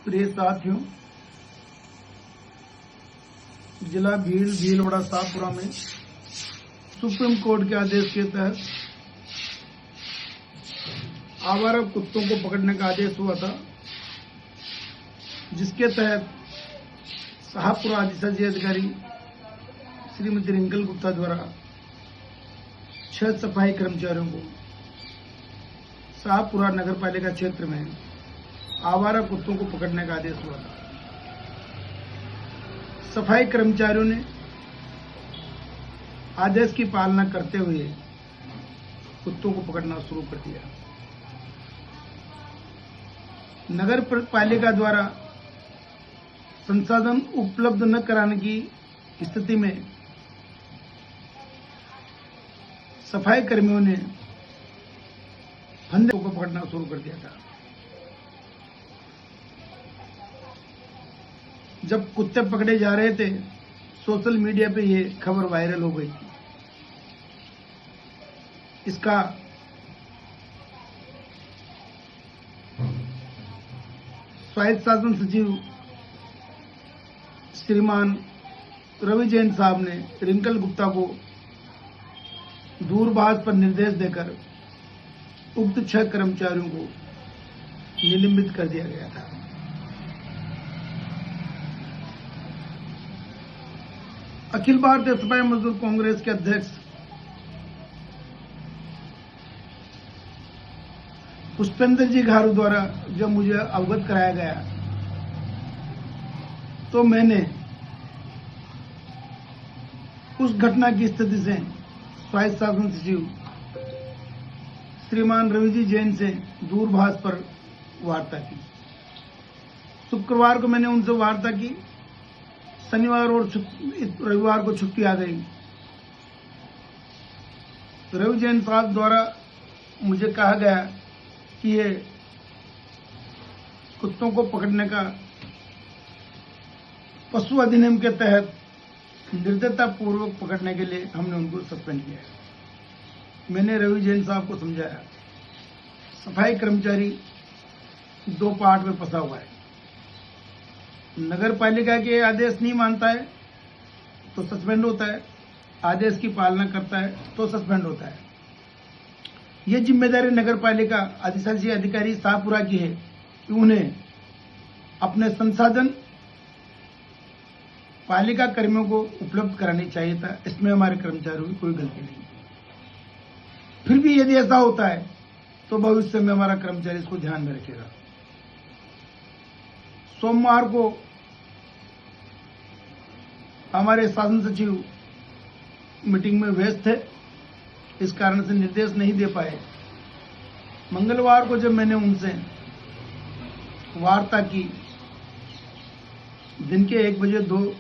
प्रिय साथियों, जिला भीलवाड़ा शाहपुरा में सुप्रीम कोर्ट के आदेश के तहत आवारा कुत्तों को पकड़ने का आदेश हुआ था, जिसके तहत शाहपुरा अधिशासी अधिकारी श्रीमती रिंकल गुप्ता द्वारा 6 सफाई कर्मचारियों को शाहपुरा नगर पालिका क्षेत्र में आवारा कुत्तों को पकड़ने का आदेश हुआ था। सफाई कर्मचारियों ने आदेश की पालना करते हुए कुत्तों को पकड़ना शुरू कर दिया। नगर पालिका द्वारा संसाधन उपलब्ध न कराने की स्थिति में सफाई कर्मियों ने फंदे को पकड़ना शुरू कर दिया था। जब कुत्ते पकड़े जा रहे थे, सोशल मीडिया पे ये खबर वायरल हो गई थी। इसका स्वायत्त शासन सचिव श्रीमान रवि जैन साहब ने रिंकल गुप्ता को दूरभाष पर निर्देश देकर उक्त 6 कर्मचारियों को निलंबित कर दिया गया था। अखिल भारतीय सफाई मजदूर कांग्रेस के अध्यक्ष पुष्पेंद्र जी घारू द्वारा जब मुझे अवगत कराया गया, तो मैंने उस घटना की स्थिति से स्वायत्त शासन सचिव श्रीमान रवि जी जैन से दूरभाष पर वार्ता की। शुक्रवार को मैंने उनसे वार्ता की। शनिवार और रविवार को छुट्टी आ गई। रवि जैन साहब द्वारा मुझे कहा गया कि ये कुत्तों को पकड़ने का पशु अधिनियम के तहत निर्दयता पूर्वक पकड़ने के लिए हमने उनको सस्पेंड किया है। मैंने रवि जैन साहब को समझाया, सफाई कर्मचारी 2 पार्ट में फंसा हुआ है। नगर पालिका के आदेश नहीं मानता है तो सस्पेंड होता है, आदेश की पालना करता है तो सस्पेंड होता है। ये जिम्मेदारी नगर पालिका अधिशासी अधिकारी शाहपुरा की है कि उन्हें अपने संसाधन पालिका कर्मियों को उपलब्ध करानी चाहिए था। इसमें हमारे कर्मचारियों की कोई गलती नहीं। फिर भी यदि ऐसा होता है तो भविष्य में हमारा कर्मचारी इसको ध्यान में रखेगा। सोमवार को हमारे शासन सचिव मीटिंग में व्यस्त थे, इस कारण से निर्देश नहीं दे पाए। मंगलवार को जब मैंने उनसे वार्ता की, दिन के 1 बजे 2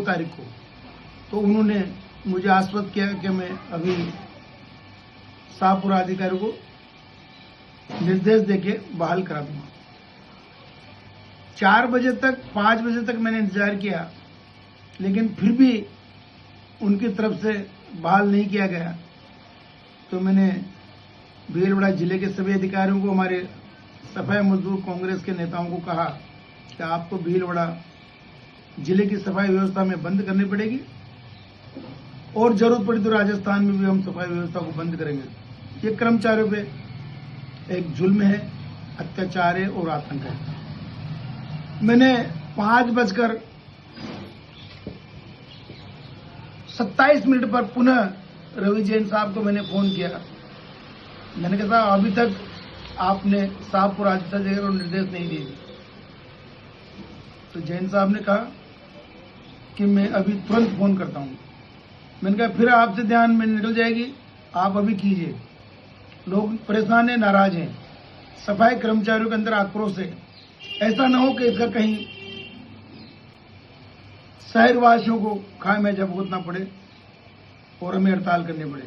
तारीख को, तो उन्होंने मुझे आश्वस्त किया कि मैं अभी शाहपुरा अधिकारी को निर्देश देके बहाल करा दूंगा। 4 बजे तक 5 बजे तक मैंने इंतजार किया, लेकिन फिर भी उनकी तरफ से बहाल नहीं किया गया। तो मैंने भीलवाड़ा जिले के सभी अधिकारियों को, हमारे सफाई मजदूर कांग्रेस के नेताओं को कहा कि आपको भीलवाड़ा जिले की सफाई व्यवस्था में बंद करनी पड़ेगी और जरूरत पड़ी तो राजस्थान में भी हम सफाई व्यवस्था को बंद करेंगे। ये कर्मचारियों पे एक जुल्म है, अत्याचार है और आतंक है। मैंने 5:27 पर पुनः रवि जैन साहब को मैंने फोन किया। मैंने कहा साहब, अभी तक आपने शाहपुरा अधिशासी को निर्देश नहीं दिए। तो जैन साहब ने कहा कि मैं अभी तुरंत फोन करता हूं। मैंने कहा फिर आपसे ध्यान में निकल जाएगी, आप अभी कीजिए। लोग परेशान हैं, नाराज हैं, सफाई कर्मचारियों के अंदर आक्रोश है। ऐसा न हो कि इसका कहीं शहरवासियों को खामियाजा भुगतना पड़े और हमें हड़ताल करनी पड़े।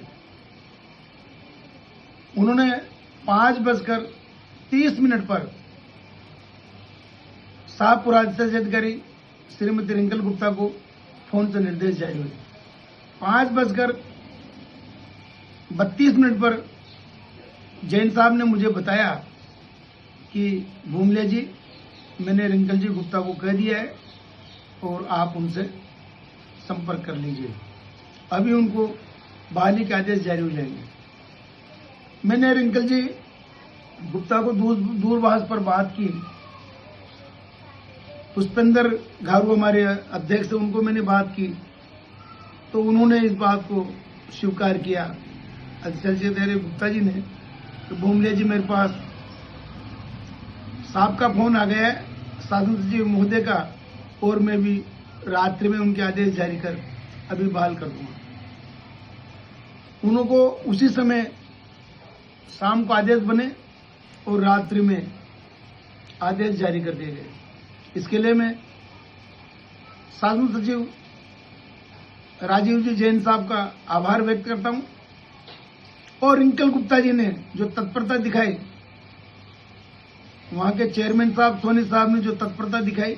उन्होंने 5:30 पर शाहपुरा अधिशासी अधिकारी श्रीमती रिंकल गुप्ता को फोन से निर्देश जारी हुए। 5:32 पर जैन साहब ने मुझे बताया कि भूमले जी, मैंने रिंकल जी गुप्ता को कह दिया है और आप उनसे संपर्क कर लीजिए। अभी उनको बहाली के आदेश जारी हो जाएंगे। मैंने रिंकल जी गुप्ता को दूरभाष पर बात की। पुष्पेंद्र घारू हमारे अध्यक्ष से उनको मैंने बात की तो उन्होंने इस बात को स्वीकार किया। अध्यक्ष गुप्ता जी ने तो भूमलिया जी मेरे पास साहब का फोन आ गया है शासन सचिव महोदय का और मैं भी रात्रि में उनके आदेश जारी कर अभी बहाल कर दूंगा। उनको उसी समय शाम को आदेश बने और रात्रि में आदेश जारी कर दिए गए। इसके लिए मैं शासन सचिव राजीव जी जैन साहब का आभार व्यक्त करता हूं और रिंकल गुप्ता जी ने जो तत्परता दिखाई, वहां के चेयरमैन साहब सोनी साहब ने जो तत्परता दिखाई,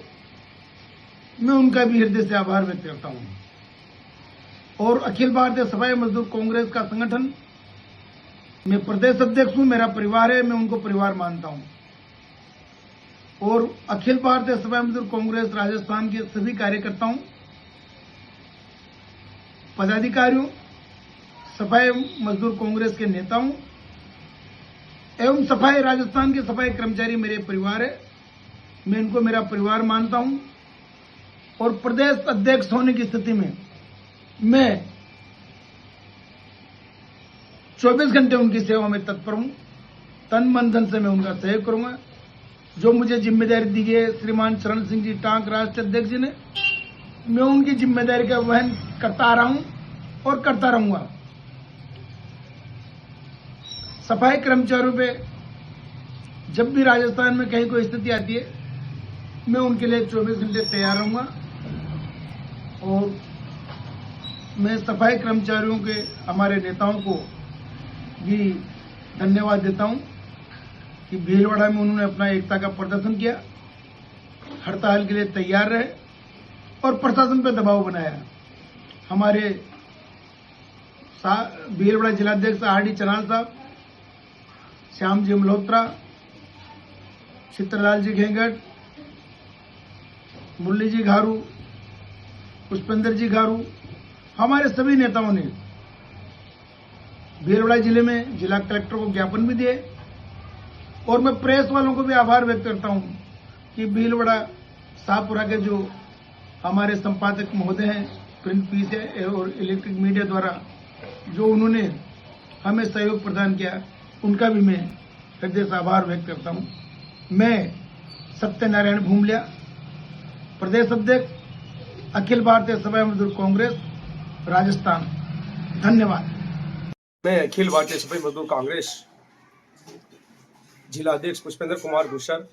मैं उनका भी हृदय से आभार व्यक्त करता हूं। और अखिल भारतीय सफाई मजदूर कांग्रेस का संगठन, मैं प्रदेश अध्यक्ष हूं, मेरा परिवार है, मैं उनको परिवार मानता हूं। और अखिल भारतीय सफाई मजदूर कांग्रेस राजस्थान के सभी कार्यकर्ताओं, पदाधिकारियों, सफाई मजदूर कांग्रेस के नेताओं एवं सफाई राजस्थान के सफाई कर्मचारी मेरे परिवार है, मैं इनको मेरा परिवार मानता हूं। और प्रदेश अध्यक्ष होने की स्थिति में मैं 24 घंटे उनकी सेवा में तत्पर हूं। तन मन धन से मैं उनका सहयोग करूंगा। जो मुझे जिम्मेदारी दी गई है श्रीमान चरण सिंह जी टांक राष्ट्रीय अध्यक्ष जी ने, मैं उनकी जिम्मेदारी का वहन करता आ रहा हूं और करता रहूंगा। सफाई कर्मचारियों पे जब भी राजस्थान में कहीं कोई स्थिति आती है, मैं उनके लिए 24 घंटे तैयार रहूंगा। और मैं सफाई कर्मचारियों के हमारे नेताओं को भी धन्यवाद देता हूं कि भीलवाड़ा में उन्होंने अपना एकता का प्रदर्शन किया, हड़ताल के लिए तैयार रहे और प्रशासन पर दबाव बनाया। हमारे भीलवाड़ा जिलाध्यक्ष आरडी चनाल साहब, श्याम जी मल्होत्रा, चित्रलाल जी घेंगट, मुरली जी घारू, पुष्पेंद्र जी घारू, हमारे सभी नेताओं ने भीलवाड़ा जिले में जिला कलेक्टर को ज्ञापन भी दिए। और मैं प्रेस वालों को भी आभार व्यक्त करता हूं कि भीलवाड़ा शाहपुरा के जो हमारे संपादक महोदय हैं, प्रिंट पीस है और इलेक्ट्रिक मीडिया द्वारा जो उन्होंने हमें सहयोग प्रदान किया, उनका भी मैं हृदय से आभार व्यक्त करता हूं। मैं सत्यनारायण भूमलिया, प्रदेश अध्यक्ष अखिल भारतीय सफाई मजदूर कांग्रेस राजस्थान, धन्यवाद। मैं अखिल भारतीय सफाई मजदूर कांग्रेस जिला अध्यक्ष पुष्पेंद्र कुमार गुर्जर,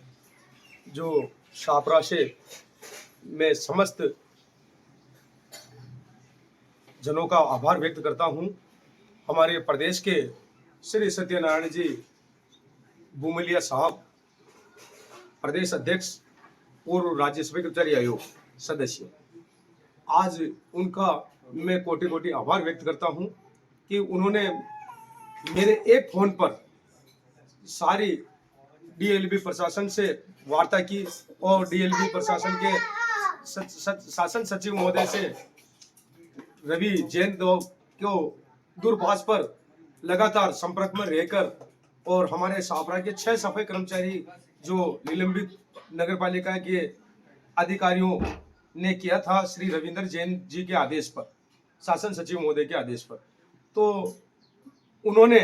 जो शाहपुरा से मैं समस्त जनों का आभार व्यक्त करता हूं। हमारे प्रदेश के श्री सत्यनारायण जी भूमलिया साहब, प्रदेश अध्यक्ष और राज्यसभा कर्मचारी आयोग सदस्य, आज उनका मैं कोटि कोटि आभार व्यक्त करता हूं कि उन्होंने मेरे एक फोन पर सारी डीएलबी प्रशासन से वार्ता की और डीएलबी प्रशासन के शासन सचिव महोदय से रवि जैन को दूरभाष पर लगातार संपर्क में रहकर और हमारे शाहपुरा के 6 सफाई कर्मचारी जो निलंबित नगर पालिका के अधिकारियों ने किया था श्री रविंद्र जैन जी के आदेश पर, शासन सचिव महोदय के आदेश पर, तो उन्होंने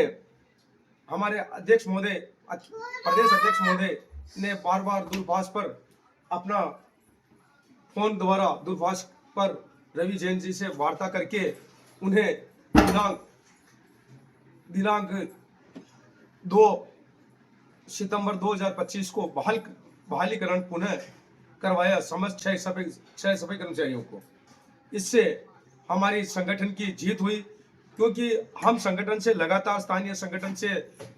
हमारे अध्यक्ष महोदय, प्रदेश अध्यक्ष महोदय ने बार बार दूरभाष पर अपना फोन द्वारा दूरभाष पर रवि जैन जी से वार्ता करके उन्हें दिनांक 2 सितंबर 2025 को बहालीकरण पुनः करवाया समस्त 6 सफाई कर्मचारियों को। इससे हमारी संगठन की जीत हुई, क्योंकि हम संगठन से लगातार स्थानीय संगठन से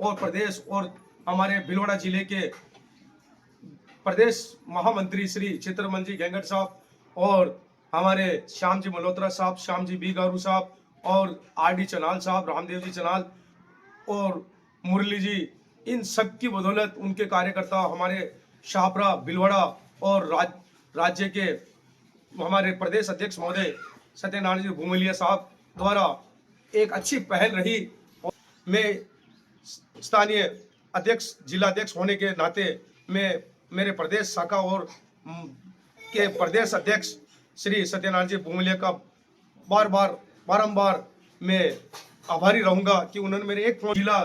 और प्रदेश और हमारे भीलवाड़ा जिले के प्रदेश महामंत्री श्री चित्रमल जी घेंगट साहब और हमारे श्याम जी मल्होत्रा साहब, श्याम जी बी गारू साहब और आरडी चनाल साहब, रामदेव जी चनाल और मुरली जी, इन सब की बदौलत उनके कार्यकर्ता हमारे शाहपुरा भीलवाड़ा और राज्य के हमारे प्रदेश अध्यक्ष महोदय सत्यनारायण जी भूमलिया साहब द्वारा एक अच्छी पहल रही। और मैं स्थानीय अध्यक्ष जिला अध्यक्ष होने के नाते मैं मेरे प्रदेश शाखा और के प्रदेश अध्यक्ष श्री सत्यनारायण जी भूमलिया का बारंबार मैं आभारी रहूंगा कि उन्होंने मेरे एक जिला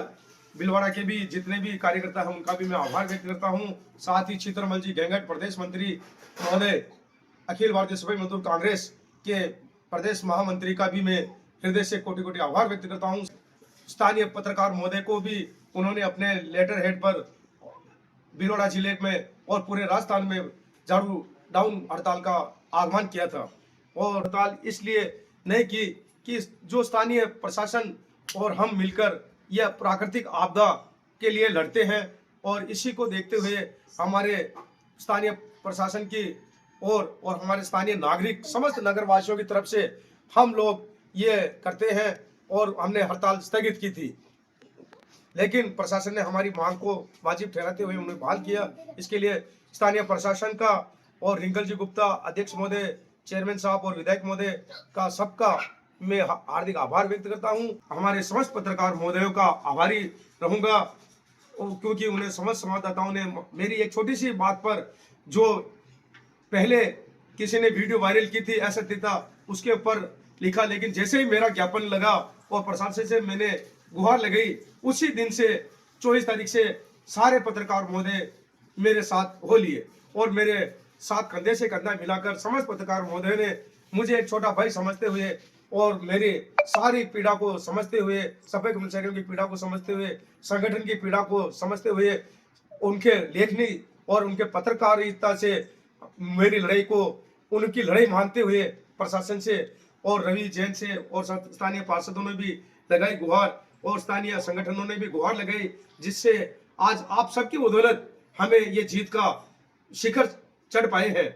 भीलवाड़ा के भी जितने भी कार्यकर्ता हैं उनका भी मैं आभार व्यक्त करता हूं। साथ ही चित्रमल जी गेंगट प्रदेश मंत्री महोदय अखिल भारतीय सफाई मजदूर कांग्रेस के प्रदेश महामंत्री का भी मैं हृदय से कोटि कोटि आभार व्यक्त करता हूं। स्थानीय पत्रकार महोदय को भी उन्होंने अपने लेटर हेड पर भीलवाड़ा जिले में और पूरे राजस्थान में झाड़ू डाउन हड़ताल का आह्वान किया था। और हड़ताल इसलिए नहीं की कि जो स्थानीय प्रशासन और हम मिलकर यह प्राकृतिक आपदा के लिए लड़ते हैं और इसी को देखते हुए हमारे स्थानीय प्रशासन की और हमारे स्थानीय नागरिक समस्त नगरवासियों की तरफ से हम लोग ये करते हैं और हमने हड़ताल स्थगित की थी, लेकिन प्रशासन ने हमारी मांग को वाजिब ठहराते हुए उन्हें बहाल किया। इसके लिए स्थानीय प्रशासन का और रिंकल जी गुप्ता अध्यक्ष महोदय, चेयरमैन साहब और विधायक महोदय का सबका मैं हार्दिक आभार व्यक्त करता हूं। हमारे समस्त पत्रकार महोदयों का आभारी रहूंगा क्योंकि उन्हें समस्त संवाददाताओं ने मेरी एक छोटी सी बात पर जो पहले किसी ने वीडियो वायरल की थी असत्यता उसके ऊपर लिखा, लेकिन जैसे ही मेरा ज्ञापन लगा और प्रशासन से मैंने गुहार लगाई उसी दिन से 24 तारीख से सारे पत्रकार महोदय मेरे साथ हो लिए और मेरे साथ कंधे से कंधा मिलाकर समस्त पत्रकार महोदय ने मुझे एक छोटा भाई समझते हुए और मेरी सारी पीड़ा को समझते हुए, सफेद कर्मचारियों की पीड़ा को समझते हुए, संगठन की पीड़ा को समझते हुए उनके लेखनी और उनके पत्रकारिता से मेरी लड़ाई को उनकी लड़ाई मानते हुए प्रशासन से और रवि जैन से और स्थानीय पार्षदों ने भी लगाई गुहार और स्थानीय संगठनों ने भी गुहार लगाई, जिससे आज आप सबकी बदौलत हमें ये जीत का शिखर चढ़ पाए हैं।